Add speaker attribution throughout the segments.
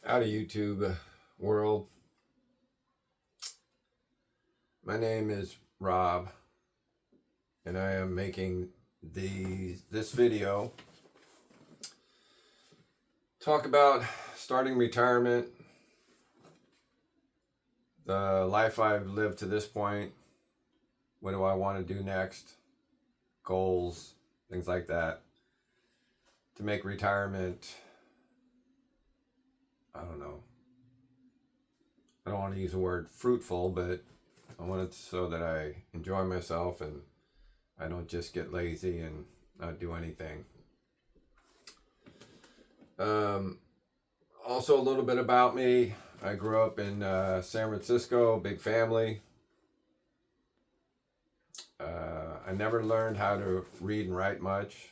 Speaker 1: Out of YouTube world. My name is Rob, and I am making this video talk about starting retirement, the life I've lived to this point, what do I want to do next, goals, things like that, to make retirement, I don't know, I don't want to use the word fruitful, but I want it so that I enjoy myself and I don't just get lazy and not do anything. Also, a little bit about me. I grew up in San Francisco, big family. I never learned how to read and write much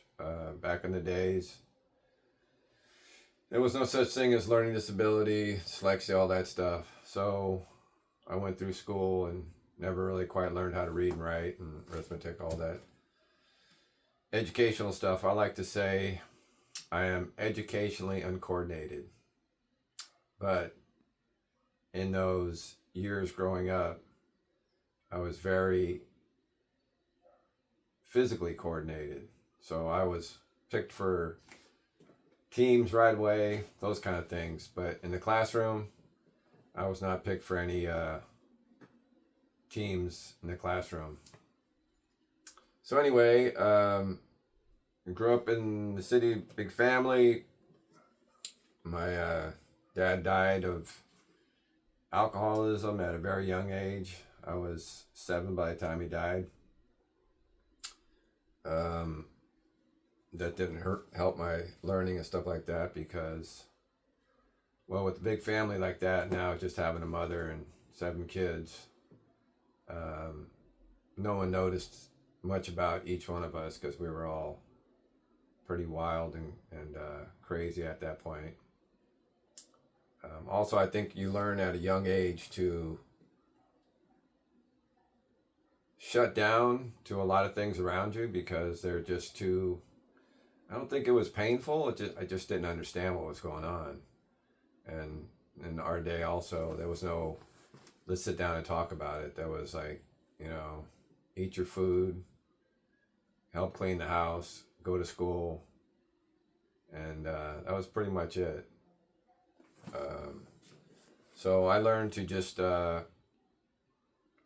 Speaker 1: back in the days. There was no such thing as learning disability, dyslexia, all that stuff. So I went through school and never really quite learned how to read and write and arithmetic, all that educational stuff. I like to say I am educationally uncoordinated. But in those years growing up, I was very physically coordinated. So I was picked for teams right away, those kind of things. But in the classroom, I was not picked for any teams in the classroom. So anyway, grew up in the city, big family. My dad died of alcoholism at a very young age. I was 7 by the time he died. That didn't help my learning and stuff like that because, well, with a big family like that now, just having a mother and 7 kids, no one noticed much about each one of us because we were all pretty wild and crazy at that point. Also, I think you learn at a young age to shut down to a lot of things around you because they're just too. I don't think it was painful. I just didn't understand what was going on. And in our day, also, there was no let's sit down and talk about it. There was like, eat your food, help clean the house, go to school, and that was pretty much it. So I learned to just, I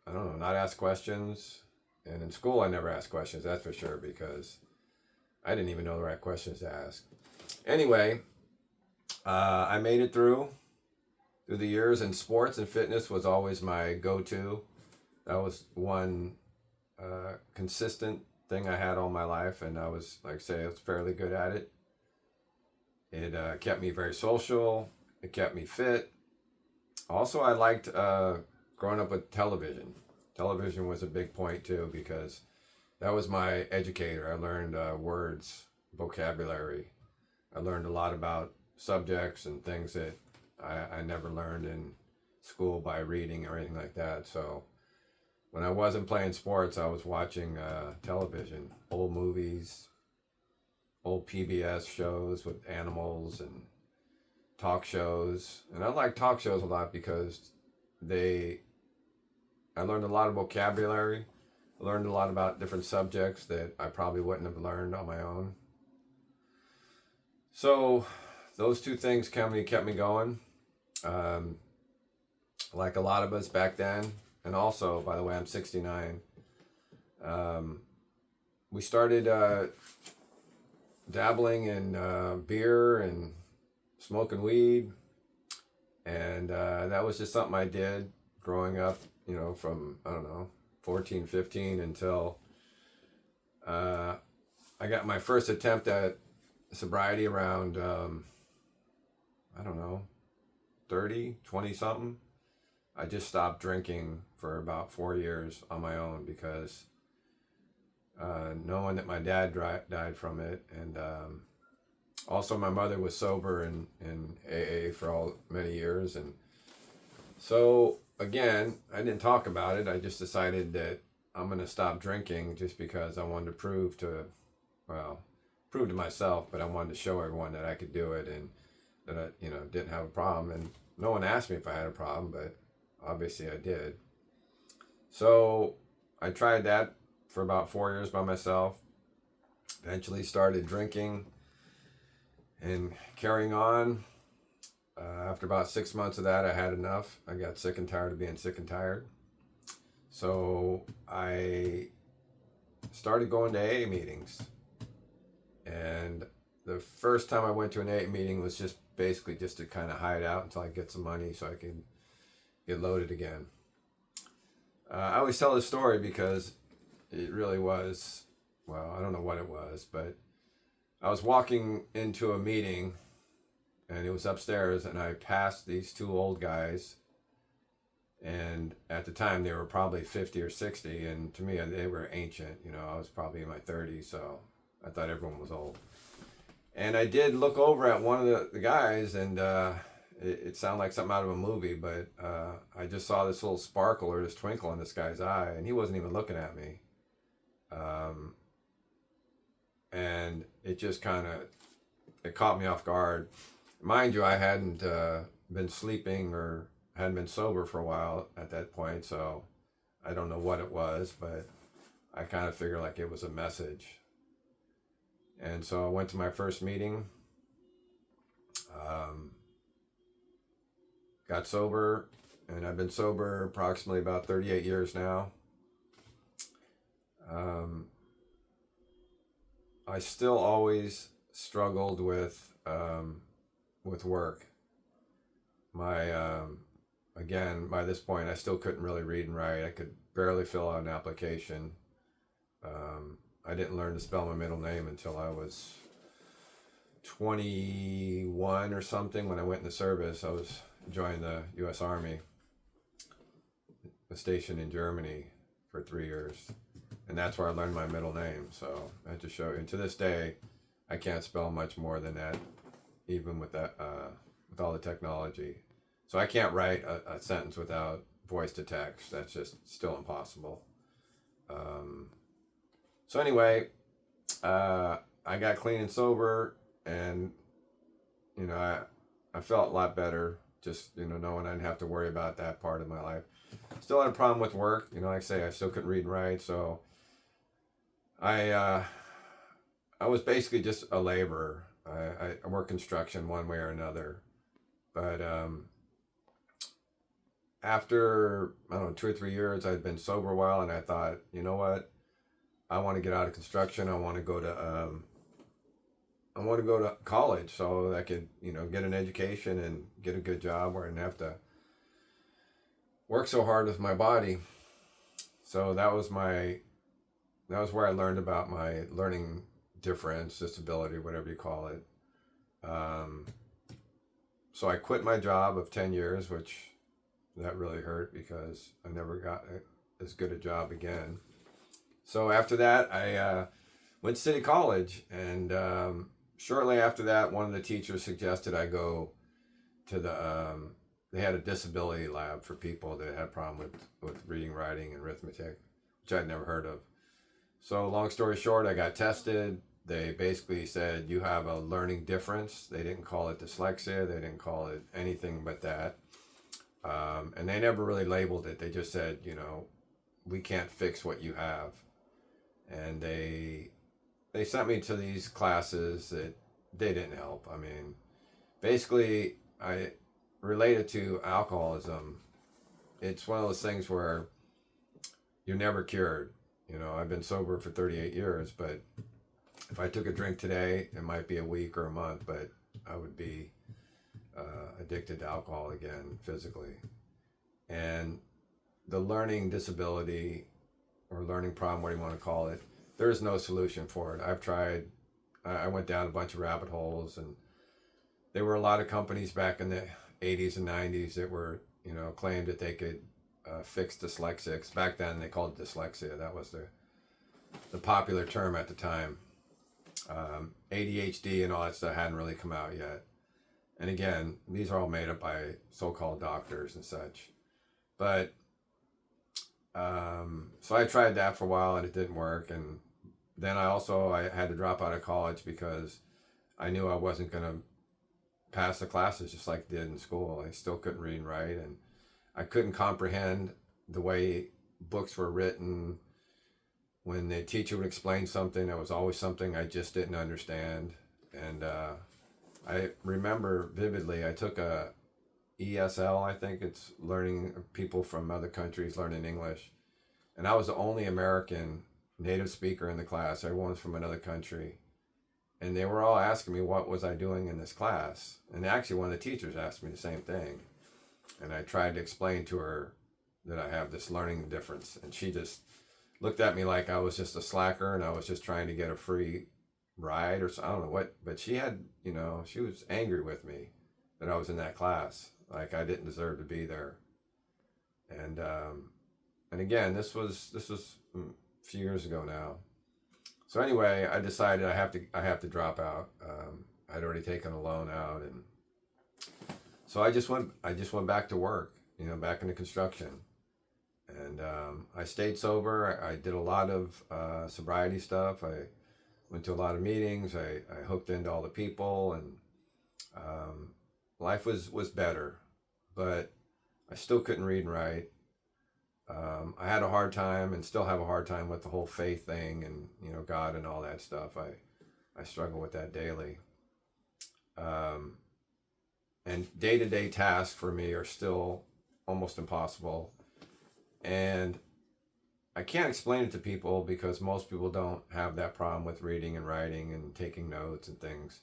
Speaker 1: don't know, not ask questions. And in school, I never asked questions, that's for sure, because I didn't even know the right questions to ask. Anyway, I made it through the years, and sports and fitness was always my go-to. That was one consistent thing I had all my life, and I was, like I say, I was fairly good at it. It kept me very social. It kept me fit. Also, I liked growing up with television. Television was a big point too because that was my educator. I learned words, vocabulary. I learned a lot about subjects and things that I never learned in school by reading or anything like that. So when I wasn't playing sports, I was watching television, old movies, old PBS shows with animals and talk shows. And I like talk shows a lot because I learned a lot of vocabulary. I learned a lot about different subjects that I probably wouldn't have learned on my own. So those two things kept me going. Like a lot of us back then. And also, by the way, I'm 69. We started dabbling in beer and smoking weed. And that was just something I did growing up, from, I don't know, 14, 15 until I got my first attempt at sobriety around, I don't know, 30, 20 something. I just stopped drinking for about 4 years on my own because knowing that my dad died from it, and also my mother was sober in AA for many years, and so again, I didn't talk about it. I just decided that I'm going to stop drinking just because I wanted to prove to myself, but I wanted to show everyone that I could do it, and that I, didn't have a problem. And no one asked me if I had a problem, but obviously I did. So I tried that for about 4 years by myself. Eventually started drinking and carrying on. After about 6 months of that, I had enough. I got sick and tired of being sick and tired. So I started going to AA meetings. And the first time I went to an AA meeting was just basically just to kind of hide out until I get some money so I can get loaded again. I always tell this story because it really was, well, I don't know what it was, but I was walking into a meeting and it was upstairs, and I passed these two old guys, and at the time they were probably 50 or 60, and to me they were ancient. I was probably in my 30s, so I thought everyone was old. And I did look over at one of the guys, and it sounded like something out of a movie, but I just saw this little sparkle or this twinkle in this guy's eye, and he wasn't even looking at me. And it just it caught me off guard. Mind you, I hadn't been sleeping or hadn't been sober for a while at that point, so I don't know what it was, but I kind of figured like it was a message. And so I went to my first meeting, got sober, and I've been sober approximately about 38 years now. I still always struggled with work. Again, by this point, I still couldn't really read and write. I could barely fill out an application. I didn't learn to spell my middle name until I was 21 or something. When I went in the service, I was joined the U.S. Army, a station in Germany for 3 years. And that's where I learned my middle name. So I had to show you. And to this day, I can't spell much more than that, even with that, with all the technology. So I can't write a sentence without voice to text. That's just still impossible. So anyway, I got clean and sober, and I felt a lot better. Just knowing I didn't have to worry about that part of my life. Still had a problem with work. Like I say, I still couldn't read and write. So I was basically just a laborer. I work construction one way or another. But after, I don't know, 2 or 3 years, I'd been sober a while, and I thought, you know what? I want to get out of construction. I want to go to college so I could, get an education and get a good job where I didn't have to work so hard with my body. So that was where I learned about my learning difference, disability, whatever you call it. So I quit my job of 10 years, which that really hurt because I never got as good a job again. So after that, I went to City College, and shortly after that, one of the teachers suggested I go to they had a disability lab for people that had a problem with reading, writing, and arithmetic, which I'd never heard of. So long story short, I got tested. They basically said, you have a learning difference. They didn't call it dyslexia. They didn't call it anything but that. And they never really labeled it. They just said, we can't fix what you have. And they sent me to these classes that they didn't help. I mean, basically, I related to alcoholism. It's one of those things where you're never cured. I've been sober for 38 years, but if I took a drink today, it might be a week or a month, but I would be addicted to alcohol again physically. And the learning disability or learning problem, what do you want to call it, there's no solution for it. I've tried. I went down a bunch of rabbit holes, and there were a lot of companies back in the 80s and 90s that were, claimed that they could fix dyslexics. Back then they called it dyslexia. That was the popular term at the time. ADHD and all that stuff hadn't really come out yet. And again, these are all made up by so-called doctors and such. But so I tried that for a while, and it didn't work. And then I had to drop out of college because I knew I wasn't going to pass the classes just like I did in school. I still couldn't read and write, and I couldn't comprehend the way books were written. When the teacher would explain something, there was always something I just didn't understand. And I remember vividly, I took a ESL, I think it's learning people from other countries learning English. And I was the only American native speaker in the class. Everyone was from another country. And they were all asking me what was I doing in this class. And actually one of the teachers asked me the same thing. And I tried to explain to her that I have this learning difference. And she just looked at me like I was just a slacker and I was just trying to get a free ride or I don't know what. But she had, she was angry with me that I was in that class. Like I didn't deserve to be there. And again, this was a few years ago now. So anyway, I decided I have to drop out. I'd already taken a loan out, and so I just went back to work, back into construction, and I stayed sober. I did a lot of sobriety stuff. I went to a lot of meetings. I hooked into all the people, and life was better, but I still couldn't read and write. I had a hard time and still have a hard time with the whole faith thing and, God and all that stuff. I struggle with that daily. And day-to-day tasks for me are still almost impossible. And I can't explain it to people because most people don't have that problem with reading and writing and taking notes and things.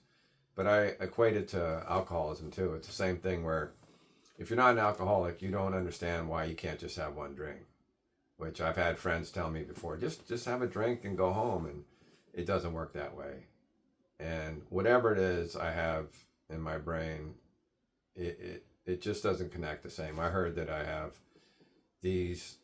Speaker 1: But I equate it to alcoholism too. It's the same thing where if you're not an alcoholic, you don't understand why you can't just have one drink, which I've had friends tell me before, just have a drink and go home. And it doesn't work that way. And whatever it is I have in my brain, it just doesn't connect the same. I heard that I have this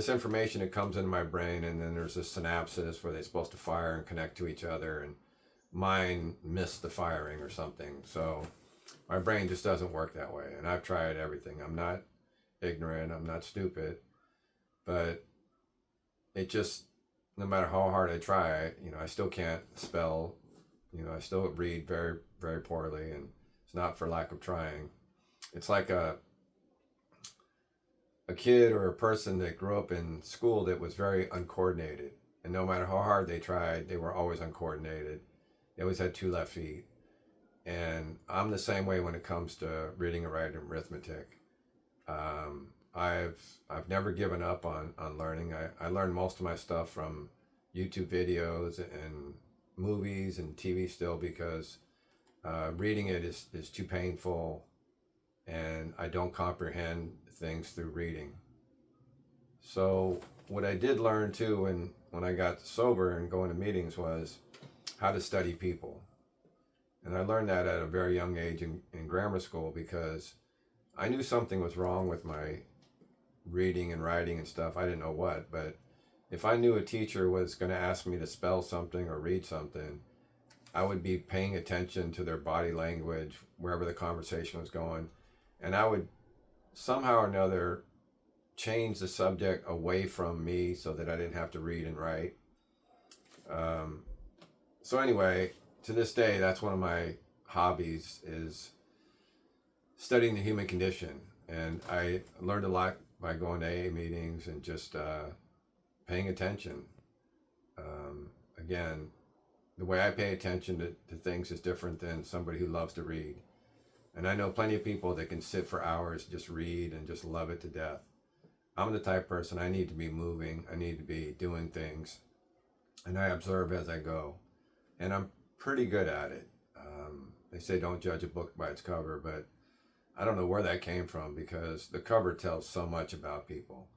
Speaker 1: information that comes into my brain, and then there's a synapses where they're supposed to fire and connect to each other, and mine missed the firing or something. So my brain just doesn't work that way. And I've tried everything. I'm not ignorant. I'm not stupid. But it just, no matter how hard I try, I still can't spell. I still read very, very poorly. And it's not for lack of trying. It's like a kid or a person that grew up in school that was very uncoordinated. And no matter how hard they tried, they were always uncoordinated. They always had two left feet. And I'm the same way when it comes to reading and writing and arithmetic. I've never given up on learning. I learned most of my stuff from YouTube videos and movies and TV still because reading it is too painful, and I don't comprehend things through reading. So what I did learn too when I got sober and going to meetings was how to study people. And I learned that at a very young age in grammar school because I knew something was wrong with my reading and writing and stuff. I didn't know what, but if I knew a teacher was going to ask me to spell something or read something, I would be paying attention to their body language, wherever the conversation was going. And I would somehow or another change the subject away from me so that I didn't have to read and write. So anyway, to this day, that's one of my hobbies is studying the human condition. And I learned a lot by going to AA meetings and just paying attention. Again, the way I pay attention to things is different than somebody who loves to read. And I know plenty of people that can sit for hours, just read and just love it to death. I'm the type of person, I need to be moving. I need to be doing things. And I observe as I go. And I'm pretty good at it. They say don't judge a book by its cover, but I don't know where that came from because the cover tells so much about people.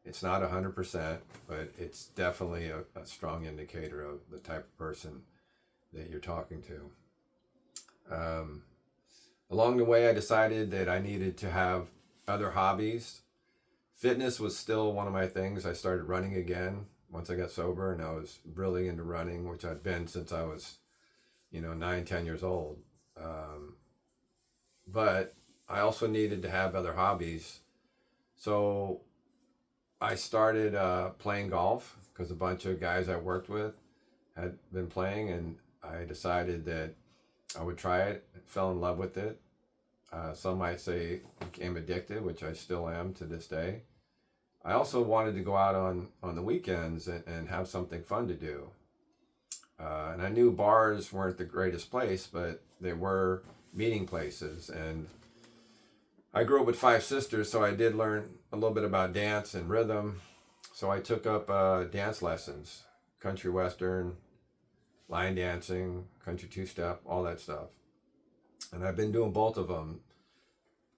Speaker 1: It's not 100%, but it's definitely a strong indicator of the type of person that you're talking to. Along the way, I decided that I needed to have other hobbies. Fitness was still one of my things. I started running again once I got sober, and I was really into running, which I've been since I was, 9, 10 years old. But I also needed to have other hobbies. So I started playing golf because a bunch of guys I worked with had been playing, and I decided that I would try it, fell in love with it. Some might say became addicted, which I still am to this day. I also wanted to go out on the weekends and have something fun to do. And I knew bars weren't the greatest place, but they were meeting places. And I grew up with five sisters, so I did learn a little bit about dance and rhythm. So I took up dance lessons, country western, line dancing, country two-step, all that stuff. And I've been doing both of them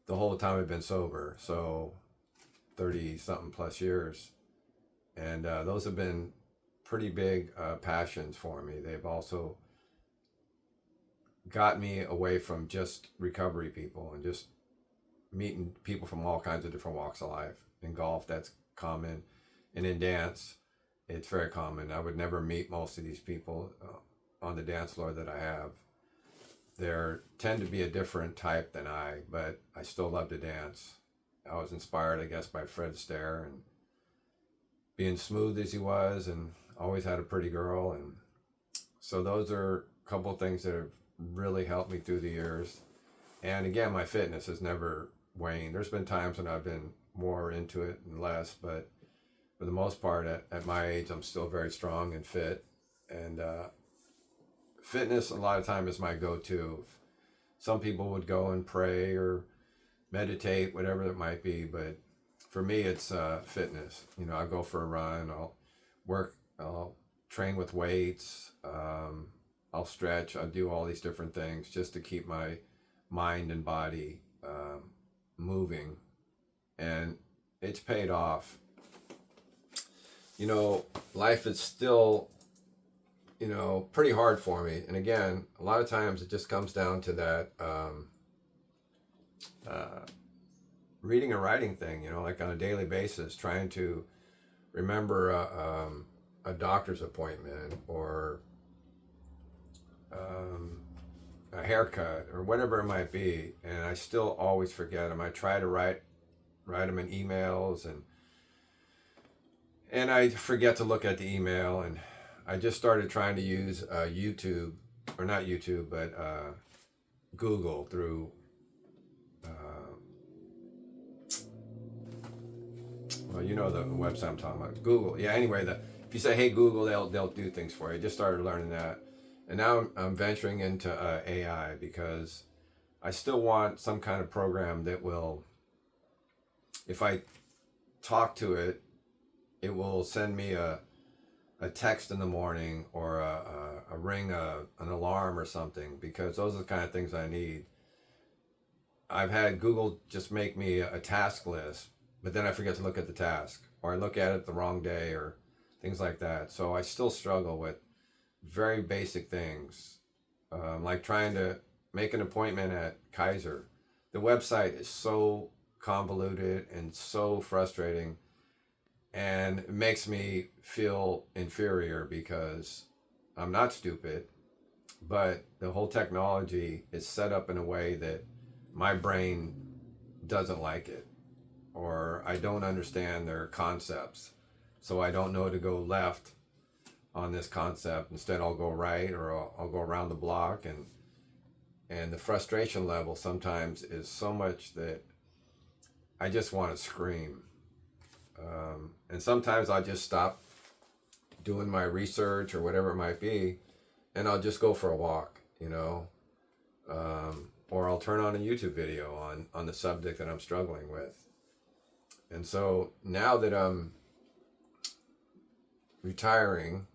Speaker 1: the whole time I've been sober, so 30 something plus years. And those have been pretty big passions for me. They've also got me away from just recovery people and just meeting people from all kinds of different walks of life. In golf, that's common. And in dance, it's very common. I would never meet most of these people on the dance floor that I have. They tend to be a different type than I, but I still love to dance. I was inspired, I guess, by Fred Astaire and being smooth as he was, and always had a pretty girl. And so those are a couple of things that have really helped me through the years. And again, my fitness has never waned. There's been times when I've been more into it and less, but for the most part, at my age, I'm still very strong and fit. And fitness, a lot of time, is my go-to. Some people would go and pray or meditate, whatever it might be, but for me, it's fitness. You know, I go for a run. I'll train with weights. I'll stretch. I'll do all these different things just to keep my mind and body moving, and it's paid off. You know, life is still, you know, pretty hard for me. And again, a lot of times it just comes down to that reading and writing thing, you know, like on a daily basis, trying to remember a doctor's appointment or a haircut or whatever it might be. And I still always forget them. I try to write them in emails, and I forget to look at the email. And I just started trying to use YouTube, or not YouTube, but Google through well, you know the website I'm talking about, Google. Yeah. Anyway, if you say, "Hey Google," they'll do things for you. I just started learning that, and now I'm venturing into AI because I still want some kind of program that will, if I talk to it, it will send me a text in the morning or a ring, an alarm or something, because those are the kind of things I need. I've had Google just make me a task list, but then I forget to look at the task, or I look at it the wrong day, or things like that. So I still struggle with very basic things, like trying to make an appointment at Kaiser. The website is so convoluted and so frustrating, and it makes me feel inferior because I'm not stupid, but the whole technology is set up in a way that my brain doesn't like it, or I don't understand their concepts. So I don't know to go left on this concept. Instead, I'll go right, or I'll go around the block. And the frustration level sometimes is so much that I just want to scream. And sometimes I'll just stop doing my research or whatever it might be, and I'll just go for a walk, you know, or I'll turn on a YouTube video on the subject that I'm struggling with. And so now that I'm retiring,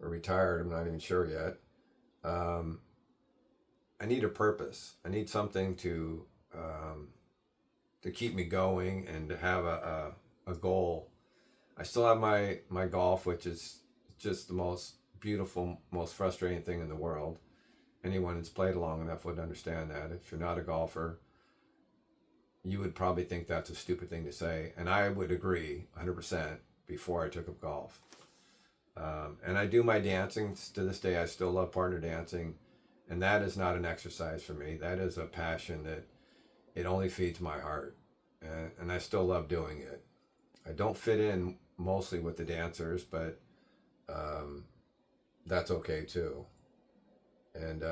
Speaker 1: or retired, I'm not even sure yet, I need a purpose. I need something to keep me going and to have a goal. I still have my golf, which is just the most beautiful, most frustrating thing in the world. Anyone that's played long enough would understand that. If you're not a golfer, you would probably think that's a stupid thing to say. And I would agree 100% before I took up golf. And I do my dancing. To this day, I still love partner dancing. And that is not an exercise for me. That is a passion that it only feeds my heart. And I still love doing it. I don't fit in mostly with the dancers, but that's okay too. And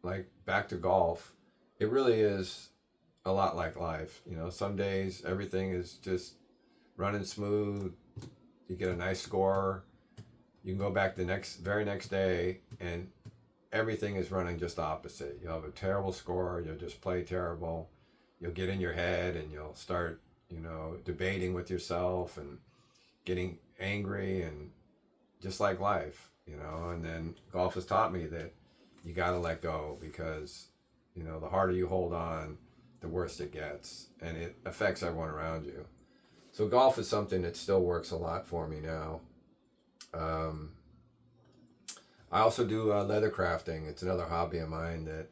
Speaker 1: like back to golf, it really is a lot like life. Some days everything is just running smooth. You get a nice score. You can go back the very next day, and everything is running just opposite. You'll have a terrible score. You'll just play terrible. You'll get in your head, and you'll start, debating with yourself and getting angry, and just like life, And then golf has taught me that you got to let go, because, the harder you hold on, the worse it gets, and it affects everyone around you. So golf is something that still works a lot for me now. I also do leather crafting. It's another hobby of mine that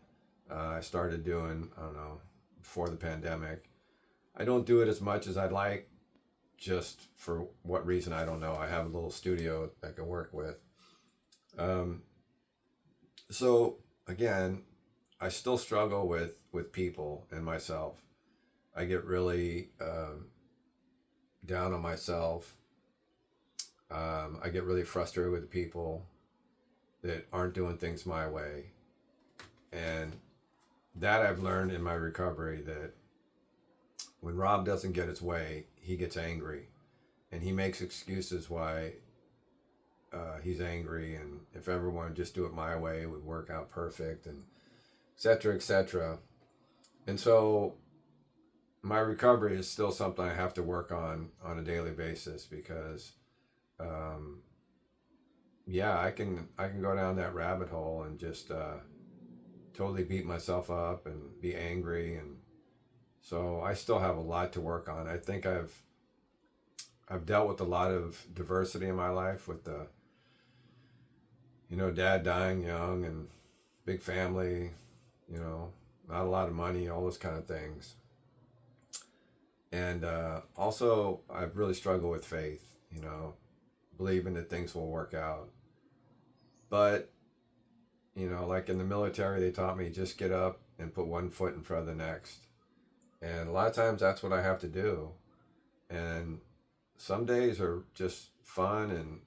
Speaker 1: I started doing, I don't know, before the pandemic. I don't do it as much as I'd like, just for what reason, I don't know. I have a little studio I can work with. So again, I still struggle with people and myself. I get really down on myself. I get really frustrated with people that aren't doing things my way. And that I've learned in my recovery, that when Rob doesn't get his way, he gets angry, and he makes excuses why he's angry, and if everyone would just do it my way, it would work out perfect, and et cetera, et cetera. And so my recovery is still something I have to work on a daily basis, because I can go down that rabbit hole and just totally beat myself up and be angry. And so I still have a lot to work on. I think I've dealt with a lot of diversity in my life, with the dad dying young, and big family, not a lot of money, all those kind of things. And also I've really struggled with faith, believing that things will work out. But like in the military, they taught me, just get up and put one foot in front of the next. And a lot of times that's what I have to do. And some days are just fun and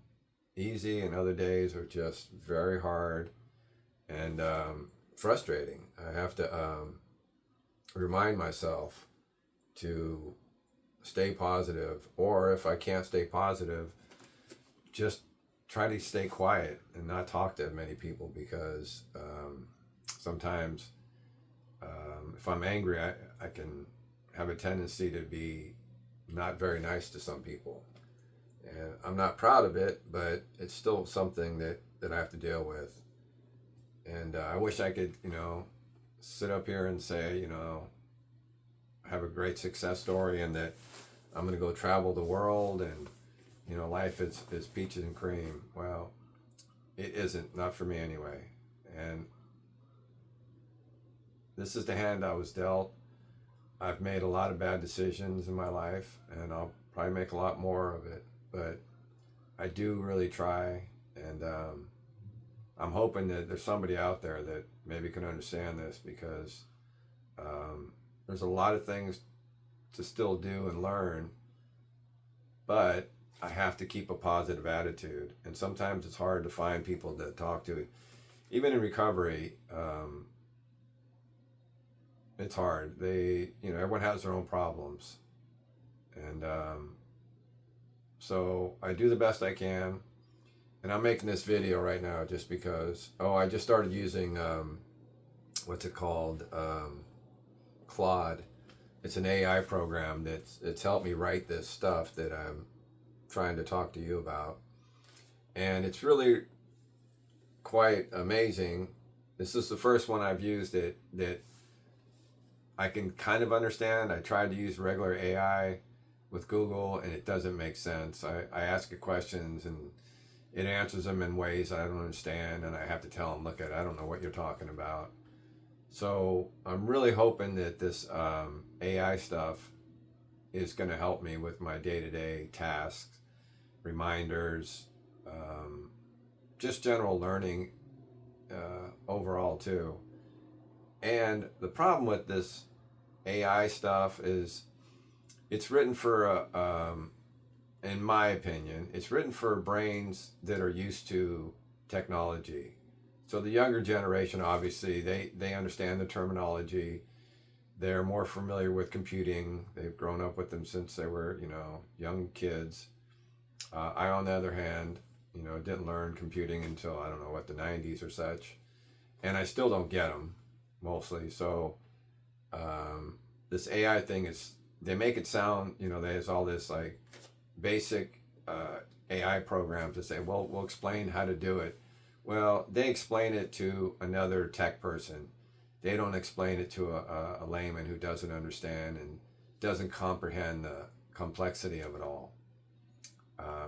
Speaker 1: easy, and other days are just very hard and frustrating. I have to remind myself to stay positive, or if I can't stay positive, just try to stay quiet and not talk to many people, because sometimes if I'm angry, I can have a tendency to be not very nice to some people. And I'm not proud of it, but it's still something that I have to deal with. And I wish I could, sit up here and say, have a great success story, and that I'm going to go travel the world, and, life is peaches and cream. Well, it isn't, not for me anyway. And this is the hand I was dealt. I've made a lot of bad decisions in my life, and I'll probably make a lot more of it. But I do really try, and I'm hoping that there's somebody out there that maybe can understand this, because there's a lot of things to still do and learn, but I have to keep a positive attitude. And sometimes it's hard to find people to talk to. Even in recovery, it's hard. Everyone has their own problems. And so I do the best I can. And I'm making this video right now just because, I just started using, what's it called? Claude. It's an AI program it's helped me write this stuff that I'm trying to talk to you about. And it's really quite amazing. This is the first one I've used that I can kind of understand. I tried to use regular AI with Google, and it doesn't make sense. I ask it questions, and it answers them in ways I don't understand, and I have to tell them, look, I don't know what you're talking about. So I'm really hoping that this AI stuff is going to help me with my day-to-day tasks, reminders, just general learning overall too. And the problem with this AI stuff is it's written for, in my opinion, it's written for brains that are used to technology. So the younger generation, obviously, they understand the terminology. They're more familiar with computing. They've grown up with them since they were, young kids. I, on the other hand, didn't learn computing until, I don't know, what, the 90s or such. And I still don't get them, mostly. So this AI thing is, they make it sound, there's all this like basic AI programs that say, well, we'll explain how to do it. Well, they explain it to another tech person. They don't explain it to a layman who doesn't understand and doesn't comprehend the complexity of it all.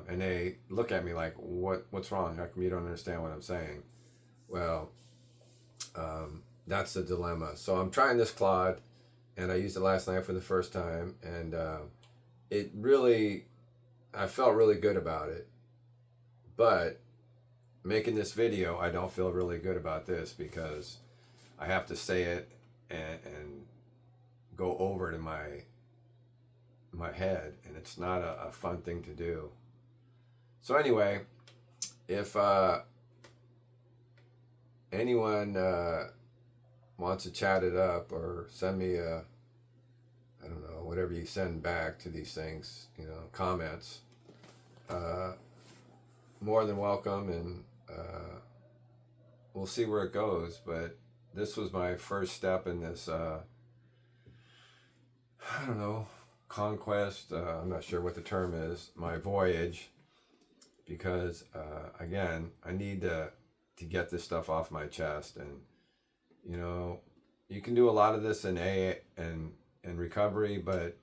Speaker 1: And they look at me like, what's wrong? How come you don't understand what I'm saying? Well, that's the dilemma. So I'm trying this Claude, and I used it last night for the first time, and it really, I felt really good about it. But making this video, I don't feel really good about this because I have to say it and go over it in my head, and it's not a fun thing to do. So anyway, if anyone wants to chat it up or send me I don't know, whatever you send back to these things, comments, more than welcome, and we'll see where it goes. But this was my first step in this, I don't know, conquest, I'm not sure what the term is, my voyage, because again, I need to get this stuff off my chest. And you can do a lot of this in AA and recovery, but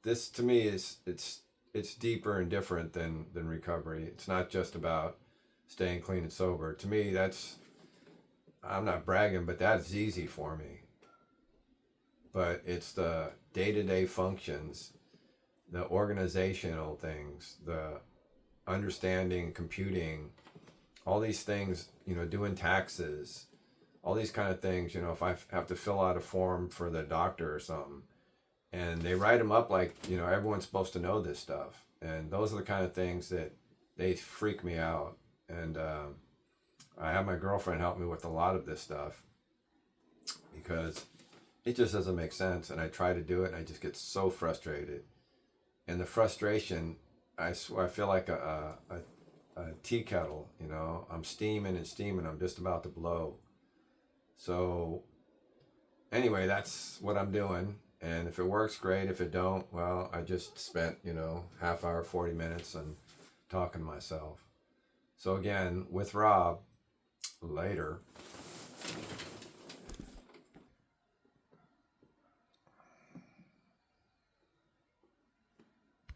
Speaker 1: this to me is it's deeper and different than recovery. It's not just about staying clean and sober. To me, I'm not bragging, but that's easy for me. But it's the day-to-day functions, the organizational things, the understanding, computing, all these things, doing taxes, all these kind of things. If I have to fill out a form for the doctor or something, and they write them up like, everyone's supposed to know this stuff. And those are the kind of things that they freak me out. And I have my girlfriend help me with a lot of this stuff because it just doesn't make sense. And I try to do it, and I just get so frustrated. And the frustration, I feel like a tea kettle, I'm steaming and steaming. I'm just about to blow. So anyway, that's what I'm doing. And if it works, great. If it don't, well, I just spent, half hour, 40 minutes and talking to myself. So again, with Rob, later.